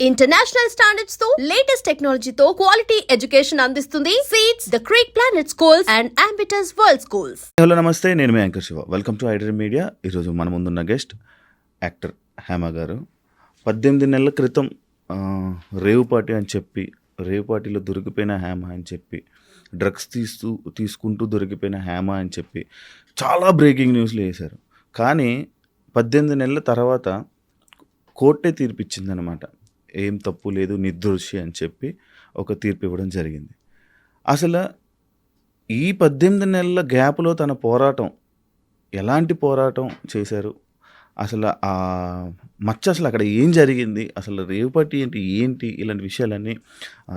International standards తో latest టెక్నాలజీతో quality education అందిస్తుంది సీట్స్ the Creek Planet schools and Ambitus World schools. Hello నమస్తే, నేను మీ anchor Shiva. Welcome to iDream Media. ఈరోజు మన ముందున్న గెస్ట్ యాక్టర్ హేమ గారు. 18 నెలల క్రితం రేవ్ పార్టీ అని చెప్పి, రేవ్ పార్టీలో దొరికిపోయిన హేమ అని చెప్పి, డ్రగ్స్ తీసుకుంటూ దొరికిపోయిన హేమ అని చెప్పి చాలా బ్రేకింగ్ న్యూస్లు వేశారు. కానీ 18 నెలల తర్వాత కోర్టే తీర్పిచ్చిందనమాట. ఏం తప్పు లేదు, నిర్దోషి అని చెప్పి ఒక తీర్పు ఇవ్వడం జరిగింది. అసలు ఈ 18 నెలల గ్యాప్లో తన పోరాటం, ఎలాంటి పోరాటం చేశారు, అసలు ఆ మచ్చ, అసలు అక్కడ ఏం జరిగింది, అసలు రేవ్ పార్టీ ఏంటి ఇలాంటి విషయాలన్నీ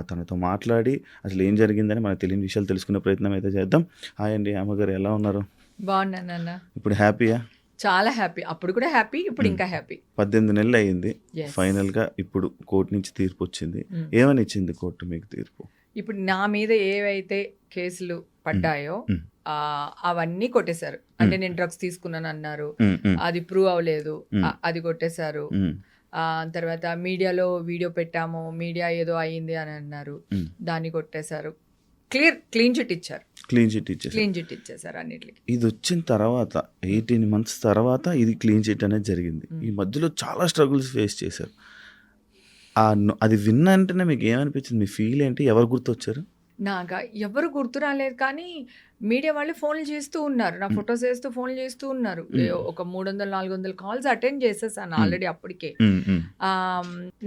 తనతో మాట్లాడి అసలు ఏం జరిగిందని మనకు తెలియని విషయాలు తెలుసుకునే ప్రయత్నం అయితే చేద్దాం. హాయ్ అండి, అమ్మగారు ఎలా ఉన్నారు? బాగున్నానన్న. ఇప్పుడు హ్యాపీయా? చాలా హ్యాపీ. అప్పుడు కూడా హ్యాపీ, ఇప్పుడు ఇంకా హ్యాపీ. 18 నెలలు అయ్యింది. ఫైనల్గా ఇప్పుడు కోర్టు నుంచి తీర్పు వచ్చింది. ఏమని ఇచ్చింది కోర్టు మీకు తీర్పు? ఇప్పుడు నా మీద ఏవైతే కేసులు పడ్డాయో అవన్నీ కొట్టేశారు. అంటే నేను డ్రగ్స్ తీసుకున్నాను అన్నారు, అది ప్రూవ్ అవ్వలేదు, అది కొట్టేశారు. తర్వాత మీడియాలో వీడియో పెట్టాము, మీడియా ఏదో అయ్యింది అని అన్నారు, దాన్ని కొట్టేశారు. క్లీన్ చిట్ ఇచ్చారు. క్లీన్ చిట్ ఇచ్చేసారు అన్నిటికి. ఇది వచ్చిన తర్వాత 18 months తర్వాత ఇది క్లీన్ చిట్ అనేది జరిగింది. ఈ మధ్యలో చాలా స్ట్రగుల్స్ ఫేస్ చేశారు. అది విన్న వెంటనే మీకు ఏమనిపించింది? మీ ఫీల్ ఏంటి? ఎవరు గుర్తొచ్చారు? నాగా ఎవరు గుర్తు రాలేదు, కానీ మీడియా వాళ్ళు ఫోన్లు చేస్తూ ఉన్నారు, నా ఫొటోస్ వేస్తూ ఫోన్లు చేస్తూ ఉన్నారు. ఒక 300-400 కాల్స్ అటెండ్ చేసేసాను ఆల్రెడీ అప్పటికే.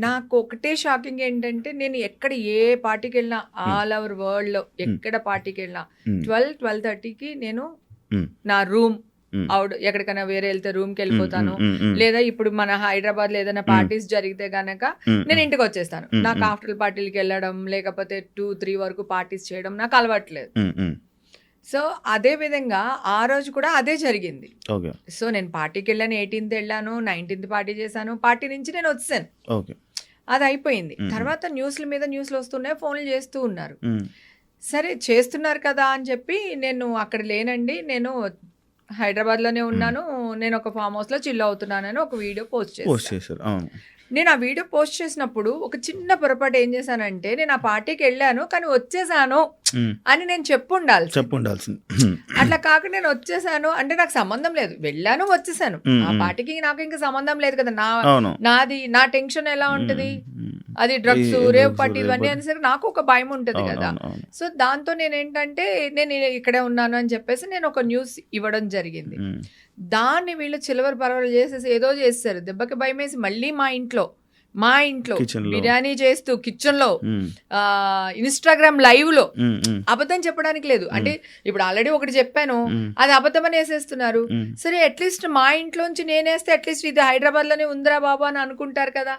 నాకు ఒకటే షాకింగ్ ఏంటంటే, నేను ఎక్కడ ఏ పార్టీకి వెళ్ళినా, ఆల్ ఓవర్ వరల్డ్ లో ఎక్కడ పార్టీకి వెళ్ళినా 12-12:30కి నేను నా రూమ్ ఎక్కడికైనా వేరే వెళ్తే రూమ్కి వెళ్ళిపోతాను. లేదా ఇప్పుడు మన హైదరాబాద్ లో ఏదైనా పార్టీస్ జరిగితే గనక నేను ఇంటికి వచ్చేస్తాను. నాకు ఆఫ్టర్ పార్టీలకి వెళ్ళడం, లేకపోతే 2-3 వరకు పార్టీస్ చేయడం నాకు అలవాట్లేదు. సో అదే విధంగా ఆ రోజు కూడా అదే జరిగింది. సో నేను పార్టీకి వెళ్ళాను, 18th వెళ్ళాను, 19th పార్టీ చేశాను, పార్టీ నుంచి నేను వచ్చాను, అది అయిపోయింది. తర్వాత న్యూస్ల మీద న్యూస్లు వస్తున్నాయి, ఫోన్లు చేస్తూ ఉన్నారు. సరే చేస్తున్నారు కదా అని చెప్పి, నేను అక్కడ లేనండి, నేను హైదరాబాద్లోనే ఉన్నాను, నేను ఒక ఫామ్ హౌస్లో చిల్ అవుతున్నానని ఒక వీడియో పోస్ట్ చేశాను. నేను ఆ వీడియో పోస్ట్ చేసినప్పుడు ఒక చిన్న పొరపాటు ఏం చేశానంటే, నేను ఆ పార్టీకి వెళ్ళాను కానీ వచ్చేసాను అని నేను చెప్పుండాల్సింది. అట్లా కాక నేను వచ్చేసాను అంటే నాకు సంబంధం లేదు, వెళ్ళాను వచ్చేసాను, ఆ పార్టీకి నాకు ఇంకా సంబంధం లేదు కదా. నా టెన్షన్ ఎలా ఉంటది, అది డ్రగ్స్, రేవ్ పార్టీ ఇవన్నీ అనేసరికి నాకు ఒక భయం ఉంటది కదా. సో దాంతో నేనేంటంటే, నేను ఇక్కడే ఉన్నాను అని చెప్పేసి నేను ఒక న్యూస్ ఇవ్వడం జరిగింది. దాన్ని వీళ్ళు చిలవర పరవలు చేసేసి ఏదో చేస్తారు, దెబ్బకి భయం వేసి మళ్ళీ మా ఇంట్లో బిర్యానీ చేస్తూ కిచెన్ లో, ఇన్స్టాగ్రామ్ లైవ్ లో అబద్ధం చెప్పడానికి లేదు. అంటే ఇప్పుడు ఆల్రెడీ ఒకటి చెప్పాను, అది అబద్ధం అని వేసేస్తున్నారు. సరే అట్లీస్ట్ మా ఇంట్లోంచి నేనేస్తే అట్లీస్ట్ ఇది హైదరాబాద్ లోనే ఉందిరా బాబా అని అనుకుంటారు కదా.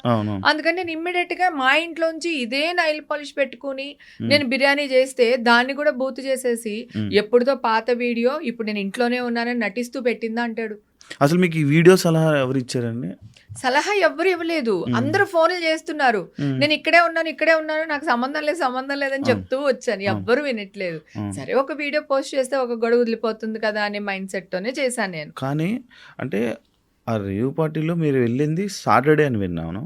అందుకని నేను ఇమ్మీడియట్ గా మా ఇంట్లోంచి ఇదే నైల్ పాలిష్ పెట్టుకుని నేను బిర్యానీ చేస్తే దాన్ని కూడా బూత్ చేసేసి, ఎప్పుడుతో పాత వీడియో ఇప్పుడు నేను ఇంట్లోనే ఉన్నానని నటిస్తూ పెట్టిందా అంటాడు. అసలు మీకు ఈ వీడియో సలహా ఎవరు ఇచ్చారండి? సలహా ఎవ్వరు ఇవ్వలేదు, అందరూ ఫోన్లు చేస్తున్నారు, నేను ఇక్కడే ఉన్నాను, నాకు సంబంధం లేదని చెప్తూ వచ్చాను, ఎవ్వరు వినట్లేదు. సరే ఒక వీడియో పోస్ట్ చేస్తే ఒక గొడవ వదిలిపోతుంది కదా అనే మైండ్ సెట్ తోనే చేశాను నేను. కానీ అంటే ఆ రేవ్ పార్టీలో మీరు వెళ్ళింది సాటర్డే అని విన్నాను,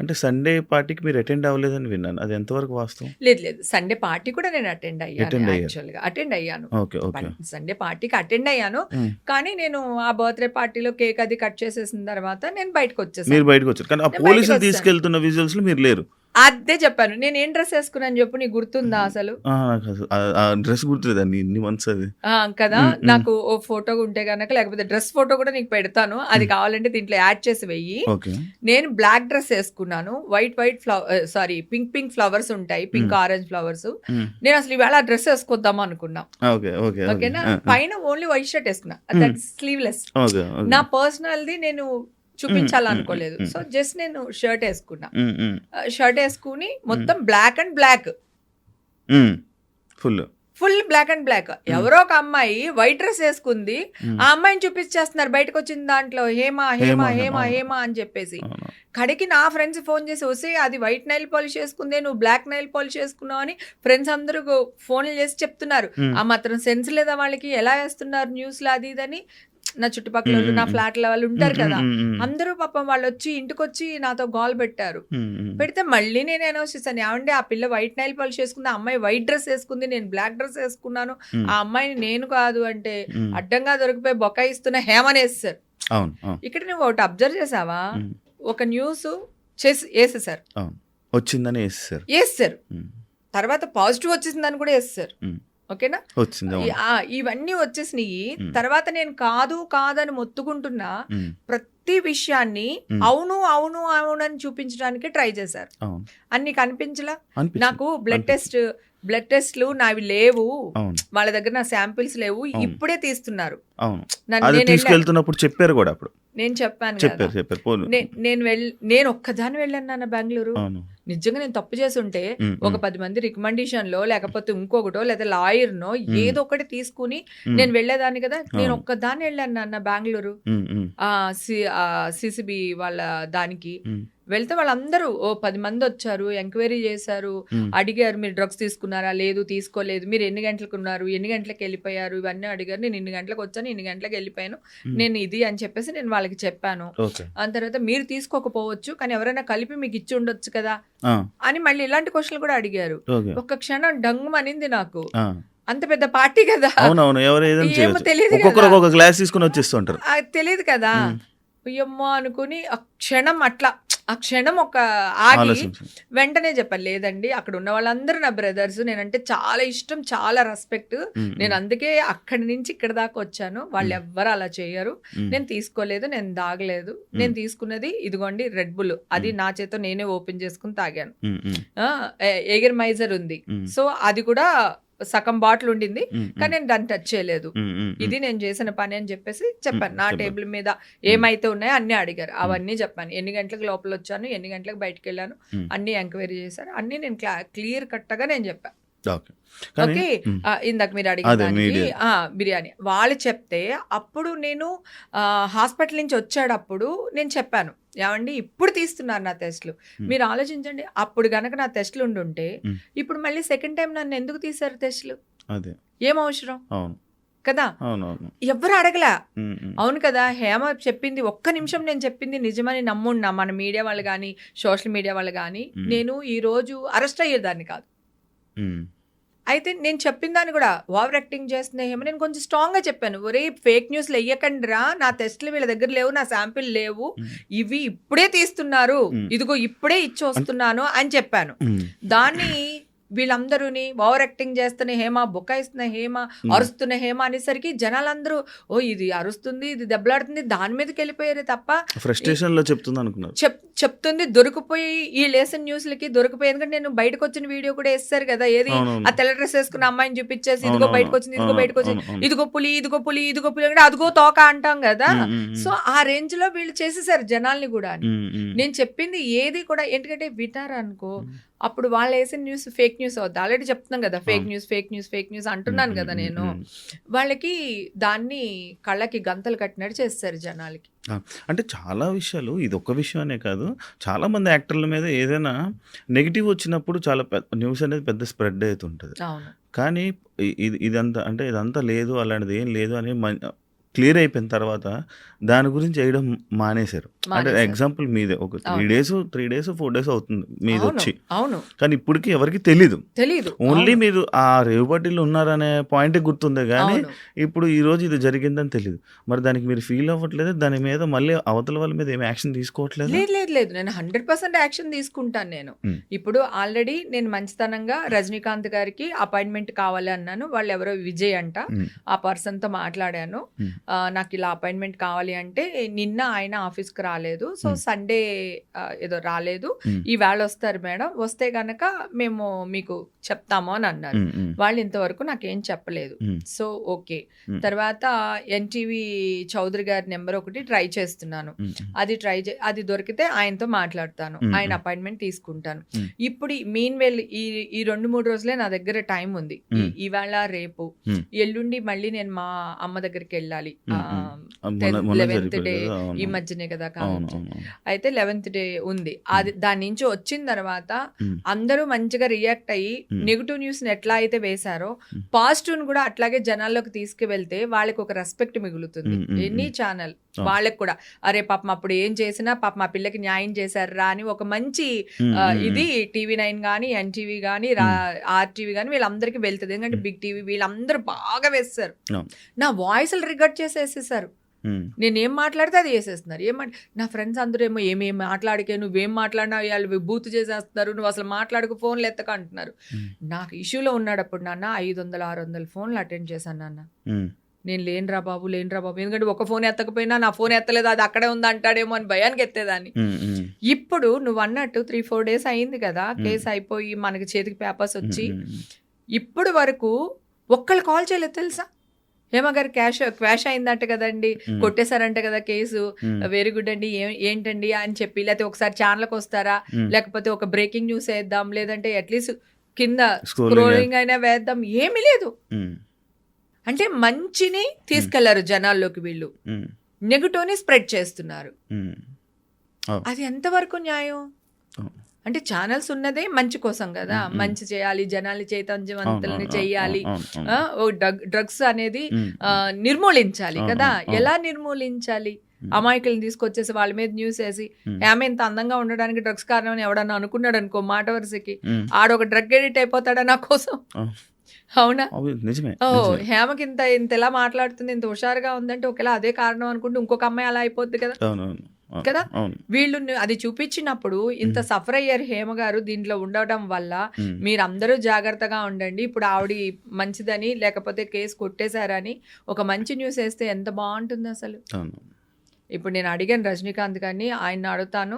అంటే సండే పార్టీకి మీరు అటెండ్ అవ్వలేదని విన్నాను, అది ఎంతవరకు వాస్తవం? లేదు, సండే పార్టీ కూడా నేను అటెండ్ అయ్యాను. సండే పార్టీకి అటెండ్ అయ్యాను, కానీ నేను ఆ బర్త్డే పార్టీలో కేక్ అది కట్ చేసేసిన తర్వాత నేను బయటకు వచ్చేసాను. కానీ ఆ పోలీసులు తీసుకెళ్తున్న విజువల్స్ లో మీరు లేరు. అదే చెప్పాను, నేను ఏం డ్రెస్ వేసుకున్నాను చెప్పు, నీకు గుర్తుందా? అసలు డ్రెస్ గుర్తులేదండి, ఇన్ని మంత్స్ అది కదా. నాకు ఓ ఫోటో ఉంటే గనక, లేకపోతే డ్రెస్ ఫోటో కూడా నీకు పెడతాను, అది కావాలంటే దీంట్లో యాడ్ చేసి వెయ్యి. నేను బ్లాక్ డ్రెస్ వేసుకున్నాను, పింక్ ఫ్లవర్స్ ఉంటాయి, పింక్ ఆరెంజ్ ఫ్లవర్స్. నేను అసలు ఇవాళ డ్రెస్ వేసుకొద్దాం అనుకున్నా, ఓకేనా. పైన ఓన్లీ వైట్ షర్ట్ వేసుకున్నా, దట్ స్లీవ్లెస్. నా పర్సనల్ది నేను చూపించాలనుకోలేదు. సో జస్ట్ నేను షర్ట్ వేసుకుని మొత్తం black and black, full black and black. ఎవరో ఒక అమ్మాయి వైట్ డ్రెస్ వేసుకుంది, ఆ అమ్మాయిని చూపించేస్తున్నారు బయటకు వచ్చిన దాంట్లో, హేమా హేమా హేమా హేమా అని చెప్పేసి. కడికి నా ఫ్రెండ్స్ ఫోన్ చేసి, వస్తే అది వైట్ నైల్ పాలిష్ వేసుకుందే, నువ్వు బ్లాక్ నైల్ పాలిష్ వేసుకున్నావు అని ఫ్రెండ్స్ అందరూ ఫోన్లు చేసి చెప్తున్నారు. ఆ మాత్రం సెన్స్ లేదా వాళ్ళకి, ఎలా వేస్తున్నారు న్యూస్లో అది ఇదని. నా చుట్టుపక్కల వాళ్ళు, నా ఫ్లాట్ల వాళ్ళు ఉంటారు కదా, అందరూ పాపం వాళ్ళు వచ్చి ఇంటికి వచ్చి నాతో గోల్ పెట్టారు. పెడితే మళ్ళీ నేను అనౌన్స్ చేశాను, ఏమంటే ఆ పిల్ల వైట్ నైల్ పాలిష్ వేసుకుంది, ఆ అమ్మాయి వైట్ డ్రెస్ వేసుకుంది, నేను బ్లాక్ డ్రెస్ వేసుకున్నాను, ఆ అమ్మాయిని నేను కాదు అంటే అడ్డంగా దొరికిపోయి బొకాయిస్తున్న హేమనేస్తారు. ఇక్కడ నువ్వు ఒకటి అబ్జర్వ్ చేసావా, ఒక న్యూస్ చేసి వేసేసారు, వచ్చిందని వేస్తారు, తర్వాత పాజిటివ్ వచ్చేసిందని కూడా వేస్తారు. ఓకేనా, ఇవన్నీ వచ్చేసినాయి. తర్వాత నేను కాదని మొత్తుకుంటున్నా ప్రతి విషయాన్ని అవును అవును అవును అని చూపించడానికి ట్రై చేశారు. అన్ని కనిపించలా నాకు. బ్లడ్ టెస్ట్లు నావి లేవు, వాళ్ళ దగ్గర నా శాంపిల్స్ లేవు, ఇప్పుడే తీస్తున్నారు. తీసుకెళ్తున్నప్పుడు చెప్పారు కూడా, అప్పుడు నేను చెప్పాను నేను ఒక్కదాన్ని వెళ్ళాను నాన్న బెంగళూరు. నిజంగా నేను తప్పు చేసి ఉంటే ఒక 10 మంది రికమెండేషన్ లో లేకపోతే ఇంకొకటో లేదా లాయర్ నో ఏదో ఒకటి తీసుకుని నేను వెళ్ళేదాన్ని కదా. నేను ఒక్కదాన్ని వెళ్ళాను నాన్న బెంగళూరు సిసిబి వాళ్ళ దానికి. వెళ్తే వాళ్ళందరూ 10 మంది వచ్చారు, ఎంక్వైరీ చేశారు, అడిగారు మీరు డ్రగ్స్ తీసుకున్నారా, లేదు తీసుకోలేదు, మీరు ఎన్ని గంటలకు ఉన్నారు, ఎన్ని గంటలకు వెళ్ళిపోయారు, ఇవన్నీ అడిగారు. నేను ఇన్ని గంటలకు వచ్చాను, ఇన్ని గంటలకు వెళ్ళిపోయాను, నేను ఇది అని చెప్పేసి నేను వాళ్ళకి చెప్పాను. ఆ తర్వాత మీరు తీసుకోకపోవచ్చు కానీ ఎవరైనా కలిపి మీకు ఇచ్చి ఉండొచ్చు కదా అని మళ్ళీ ఇలాంటి క్వశ్చన్లు కూడా అడిగారు. ఒక్క క్షణం డంగు అనింది నాకు. అంత పెద్ద పార్టీ కదా, ఏమో తెలియదు తెలియదు కదా, అయ్యమ్మో అనుకుని ఆ క్షణం ఒక ఆగి వెంటనే చెప్పాను, లేదండి అక్కడ ఉన్న వాళ్ళందరూ నా బ్రదర్స్, నేనంటే చాలా ఇష్టం, చాలా రెస్పెక్ట్, నేను అందుకే అక్కడి నుంచి ఇక్కడ దాకా వచ్చాను, వాళ్ళు ఎవ్వరు అలా చేయరు, నేను తీసుకోలేదు, నేను దాగలేదు, నేను తీసుకున్నది ఇదిగోండి రెడ్ బుల్, అది నా చేత నేనే ఓపెన్ చేసుకుని తాగాను. ఎగర్ మైజర్ ఉంది, సో అది కూడా సగం బాటిల్ ఉండింది కానీ నేను దాన్ని టచ్ చేయలేదు, ఇది నేను చేసిన పని అని చెప్పేసి చెప్పాను. నా టేబుల్ మీద ఏమైతే ఉన్నాయో అన్ని అడిగారు, అవన్నీ చెప్పాను. ఎన్ని గంటలకు లోపల వచ్చాను, ఎన్ని గంటలకు బయటకు వెళ్ళాను, అన్ని ఎంక్వైరీ చేశారు, అన్ని నేను క్లియర్ కట్ గా నేను చెప్పాను. ఓకే, ఇందాక మీరు అడిగిన బిర్యానీ వాళ్ళు చెప్తే అప్పుడు నేను హాస్పిటల్ నుంచి వచ్చేటప్పుడు నేను చెప్పాను, ఏమండి ఇప్పుడు తీస్తున్నారు నా టెస్ట్లు, మీరు ఆలోచించండి, అప్పుడు గనక నా టెస్ట్లు ఉండుంటే ఇప్పుడు మళ్ళీ సెకండ్ టైం నన్ను ఎందుకు తీశారు టెస్ట్లు, ఏం అవసరం కదా, ఎవ్వరు అడగలా. అవును కదా, హేమ చెప్పింది ఒక్క నిమిషం నేను చెప్పింది నిజమని నమ్మున్నా మన మీడియా వాళ్ళు కానీ సోషల్ మీడియా వాళ్ళు కానీ, నేను ఈ రోజు అరెస్ట్ అయ్యేదాన్ని కాదు. అయితే నేను చెప్పిన దాన్ని కూడా ఓవర్ యాక్టింగ్ చేస్తున్నా హేమ, నేను కొంచెం స్ట్రాంగ్ గా చెప్పాను, ఒరే ఫేక్ న్యూస్లు వెయ్యకండి రా, నా టెస్ట్లు వీళ్ళ దగ్గర లేవు, నా శాంపిల్ లేవు, ఇవి ఇప్పుడే తీస్తున్నారు, ఇదిగో ఇప్పుడే ఇచ్చి వస్తున్నాను అని చెప్పాను. దాన్ని వీళ్ళందరూని ఓవర్ యాక్టింగ్ చేస్తున్న హేమ, బొక్కాయిస్తున్న హేమ, అరుస్తున్న హేమ అనేసరికి జనాలందరూ ఓ ఇది అరుస్తుంది, ఇది దెబ్బలాడుతుంది, దాని మీదకి వెళ్ళిపోయారు తప్ప ఫ్రస్ట్రేషన్ లో చెప్తుంది అనుకున్నారు. చెప్తుంది దొరికిపోయి ఈ లేసన్ న్యూస్లకి దొరికిపోయి, ఎందుకంటే నేను బయటకు వచ్చిన వీడియో కూడా వేస్తారు కదా, ఏది ఆ తెల్ల డ్రెస్ వేసుకున్న అమ్మాయిని చూపించేసి ఇదిగో బయటకు వచ్చింది, ఇదిగో బయటకు వచ్చింది, ఇదిగో పులి, ఇదిగో పులి, ఇదిగో పులి అంటే అదిగో తోక అంటాం కదా. సో ఆ రేంజ్ లో వీళ్ళు చేసేసారు జనాల్ని కూడా. నేను చెప్పింది ఏది కూడా ఎందుకంటే వింటారు అనుకో, అప్పుడు వాళ్ళు వేసిన న్యూస్ ఫేక్ న్యూస్ అవుద్ది. ఆల్రెడీ చెప్తున్నాం కదా, ఫేక్ న్యూస్ అంటున్నాను కదా నేను. వాళ్ళకి దాన్ని కళ్ళకి గంతలు కట్టినట్టు చేస్తారు జనాలకి. అంటే చాలా విషయాలు, ఇది ఒక్క విషయం అనే కాదు, చాలా మంది యాక్టర్ల మీద ఏదైనా నెగిటివ్ వచ్చినప్పుడు చాలా న్యూస్ అనేది పెద్ద స్ప్రెడ్ అవుతుంటుంది. కానీ ఇదంతా లేదు, అలాంటిది ఏం లేదు అని క్లియర్ అయిపోయిన తర్వాత దాని గురించి వేయడం మానేశారు. అంటే ఎగ్జాంపుల్ మీదే ఒక 3 days 4 days అవుతుంది మీద వచ్చి, కానీ ఇప్పటికి ఎవరికి తెలీదు, ఓన్లీ మీరు ఆ రేవు పార్టీలో ఉన్నారనే పాయింట్ గుర్తుందే కానీ ఇప్పుడు ఈ రోజు ఇది జరిగిందని తెలియదు. మరి దానికి మీరు ఫీల్ అవ్వట్లేదు, దాని మీద మళ్ళీ అవతల వాళ్ళ మీద ఏమి యాక్షన్ తీసుకోవట్లేదు? లేదు, నేను 100% యాక్షన్ తీసుకుంటాను. నేను ఇప్పుడు ఆల్రెడీ నేను మంచితనంగా రజనీకాంత్ గారికి అపాయింట్మెంట్ కావాలి అన్నాను, వాళ్ళు ఎవరో విజయ్ అంట, ఆ పర్సన్ తో మాట్లాడాను, నాకు ఇలా అపాయింట్మెంట్ కావాలి అంటే నిన్న ఆయన ఆఫీస్కి రాలేదు, సో సండే ఏదో రాలేదు, ఈవేళ వస్తారు మేడం, వస్తే గనక మేము మీకు చెప్తాము అని అన్నారు. వాళ్ళు ఇంతవరకు నాకేం చెప్పలేదు. సో ఓకే, తర్వాత ఎన్టీవీ చౌదరి గారి నెంబర్ ఒకటి ట్రై చేస్తున్నాను, అది దొరికితే ఆయనతో మాట్లాడతాను, ఆయన అపాయింట్మెంట్ తీసుకుంటాను. ఇప్పుడు మీన్ వెల్ ఈ 2-3 రోజులే నా దగ్గర టైం ఉంది, ఈవేళ రేపు ఎల్లుండి మళ్ళీ నేను మా అమ్మ దగ్గరికి వెళ్ళాలి, మొన్న 11th జరిపారు డే కదా, ఈ అవును. మధ్యనే కదా అవును కావచ్చు. అవును అయితే 11th డే ఉంది. అది దాని నుంచి వచ్చిన తర్వాత ఉమ్, అందరూ మంచిగా రియాక్ట్ అయ్యి ఉమ్, నెగిటివ్ న్యూస్ ని ఎట్లా అయితే వేశారో ఉమ్, పాజిటివ్ ని కూడా అట్లాగే జనాల్లోకి తీసుకువెళ్తే వాళ్ళకి ఒక రెస్పెక్ట్ మిగులుతుంది. ఉమ్, ఉమ్, ఎనీ ఉమ్. ఛానల్ అవును. వాళ్ళకి కూడా అరే పాపం అప్పుడు ఏం చేసినా పాపం మా పిల్లకి న్యాయం చేశారా అని ఒక మంచి ఉమ్, ఉమ్, ఇది టీవీ9 కానీ ఎన్టీవీ కానీ ఆర్టీవీ కానీ వీళ్ళందరికీ వెళ్తుంది. ఎందుకంటే బిగ్ టీవీ వీళ్ళందరూ బాగా వేస్తారు. అవును. నా వాయిస్లు రికార్డ్ చేసేసేసారు. ఉమ్, నేను ఏం మాట్లాడితే అది వేసేస్తున్నారు. నా ఫ్రెండ్స్ అందరూ ఏమో ఏమేమి మాట్లాడికే నువ్వేం మాట్లాడినా వాళ్ళు బూత్ చేసేస్తున్నారు, నువ్వు అసలు మాట్లాడుకు ఫోన్లు ఎత్తక అంటున్నారు. ఉమ్, నాకు ఇష్యూలో ఉన్నాడప్పుడు నాన్న 500-600 ఫోన్లు అటెండ్ చేశాను నాన్న. ఉమ్, నేను లేనురా బాబు ఎందుకంటే ఒక ఫోన్ ఎత్తకపోయినా నా ఫోన్ ఎత్తలేదు అది అక్కడే ఉంది అంటాడేమో అని భయానికి ఎత్తేదాన్ని. ఉమ్, ఉమ్, ఇప్పుడు నువ్వు అన్నట్టు 3-4 డేస్ అయింది కదా కేసు అయిపోయి మనకి చేతికి పేపర్స్ వచ్చి, ఉమ్, ఉమ్, ఇప్పుడు వరకు ఒక్కళ్ళు కాల్ చేయలేదు తెలుసా. హేమగారు క్వాష్ అయిందంట కదండి, కొట్టేశారంట కదా కేసు, వెరీ గుడ్ అండి, ఏంటండి అని చెప్పి, లేకపోతే ఒకసారి ఛానల్కి వస్తారా, లేకపోతే ఒక బ్రేకింగ్ న్యూస్ వేద్దాం, లేదంటే అట్లీస్ట్ కింద స్క్రోలింగ్ అయినా వేద్దాం, ఏమీ లేదు. ఉమ్, అంటే మంచిని తీసుకెళ్లారు జనాల్లోకి, వీళ్ళు ఉమ్, నెగటివ్ని స్ప్రెడ్ చేస్తున్నారు. ఉమ్. అవును. అది ఎంతవరకు న్యాయం? అవును. అంటే ఛానల్స్ ఉన్నదే మంచి కోసం కదా, మంచి చేయాలి, జనాల్ని చైతన్యవంతుల్ని చేయాలి, డ్రగ్స్ అనేది నిర్మూలించాలి కదా. ఎలా నిర్మూలించాలి? అమాయకులను తీసుకొచ్చేసి వాళ్ళ మీద న్యూస్ వేసి ఆమె ఇంత అందంగా ఉండడానికి డ్రగ్స్ కారణం అని ఎవడన్నా అనుకున్నాడు అనుకో, మాట వరుసకి ఆడొక డ్రగ్ ఎడిట్ అయిపోతాడా నా కోసం? అవునా? నిజమే. ఓ హేమకి ఇంత ఎలా మాట్లాడుతుంది, ఇంత హుషారుగా ఉందంటే ఒకవేళ అదే కారణం అనుకుంటే ఇంకొక అమ్మాయి అలా అయిపోద్ది కదా కదా. వీళ్ళు అది చూపించినప్పుడు ఇంత సఫర్ అయ్యారు హేమ గారు దీంట్లో ఉండటం వల్ల. మీరందరూ జాగ్రత్తగా ఉండండి. ఇప్పుడు ఆవిడ మంచిదని లేకపోతే కేసు కొట్టేశారని ఒక మంచి న్యూస్ వేస్తే ఎంత బాగుంటుంది అసలు. ఇప్పుడు నేను అడిగాను రజనీకాంత్ గారిని, ఆయన అడుగుతాను,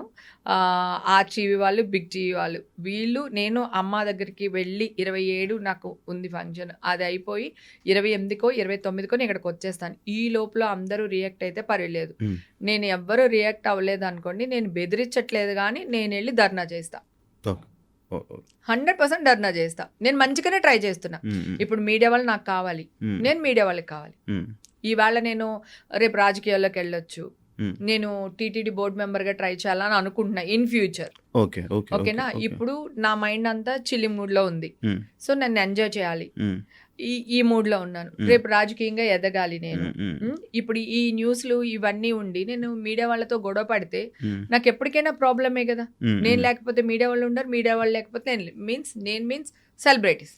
ఆర్టీవీ వాళ్ళు, బిగ్ టీవీ వాళ్ళు, వీళ్ళు నేను అమ్మ దగ్గరికి వెళ్ళి 27 నాకు ఉంది ఫంక్షన్, అది అయిపోయి 28కో 29కో నేను ఇక్కడికి వచ్చేస్తాను. ఈ లోపల అందరూ రియాక్ట్ అయితే పర్వాలేదు. నేను ఎవ్వరూ రియాక్ట్ అవ్వలేదు అనుకోండి, నేను బెదిరించట్లేదు కానీ నేను వెళ్ళి ధర్నా చేస్తా, 100% ధర్నా చేస్తా. నేను మంచిగానే ట్రై చేస్తున్నా. ఇప్పుడు మీడియా వాళ్ళు నాకు కావాలి, నేను మీడియా వాళ్ళకి కావాలి. ఈవేళ నేను రేపు రాజకీయాల్లోకి వెళ్ళొచ్చు, నేను టీటీడీ బోర్డు మెంబర్గా ట్రై చేయాలని అనుకుంటున్నా ఇన్ ఫ్యూచర్. ఓకేనా? ఇప్పుడు నా మైండ్ అంతా చిల్లి మూడ్లో ఉంది. సో నన్ను ఎంజాయ్ చేయాలి, ఈ మూడ్లో ఉన్నాను. రేపు రాజకీయంగా ఎదగాలి నేను. ఇప్పుడు ఈ న్యూస్లు ఇవన్నీ ఉండి నేను మీడియా వాళ్ళతో గొడవ పడితే నాకు ఎప్పటికైనా ప్రాబ్లమే కదా. నేను లేకపోతే మీడియా వాళ్ళు ఉండరు, మీడియా వాళ్ళు లేకపోతే నేను మీన్స్ సెలబ్రిటీస్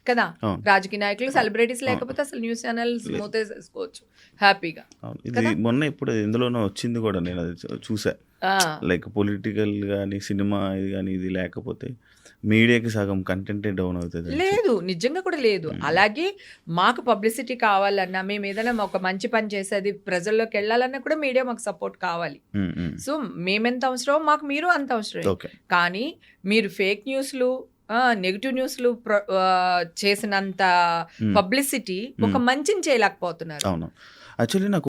కదా. రాజకీయ నాయకులు సెలబ్రిటీస్ లేకపోతే అసలు న్యూస్ ఛానల్స్ మూతేసుకోవచ్చు హ్యాపీగా. ఇది మొన్న ఇప్పుడు ఎందులోనో వచ్చింది కూడా, నేను అది చూసా. లైక్ పొలిటికల్ కానీ సినిమా ఇది కానీ ఇది లేకపోతే మీడియాకి సగం కంటెంటే డౌన్ అవుతుంది. లేదు, నిజంగా కూడా లేదు. అలాగే మాకు పబ్లిసిటీ కావాలన్నా, మేము ఏదైనా ఒక మంచి పని చేసేది ప్రజల్లోకి వెళ్ళాలన్నా కూడా మీడియా మాకు సపోర్ట్ కావాలి. సో మేమెంత అవసరం మాకు మీరు అంత అవసరం. కానీ మీరు ఫేక్ న్యూస్లు, నెగిటివ్ న్యూస్లు చేసినంత పబ్లిసిటీ ఒక మంచిని చేయలేకపోతున్నారు. అవును. యాక్చువల్లీ నాకు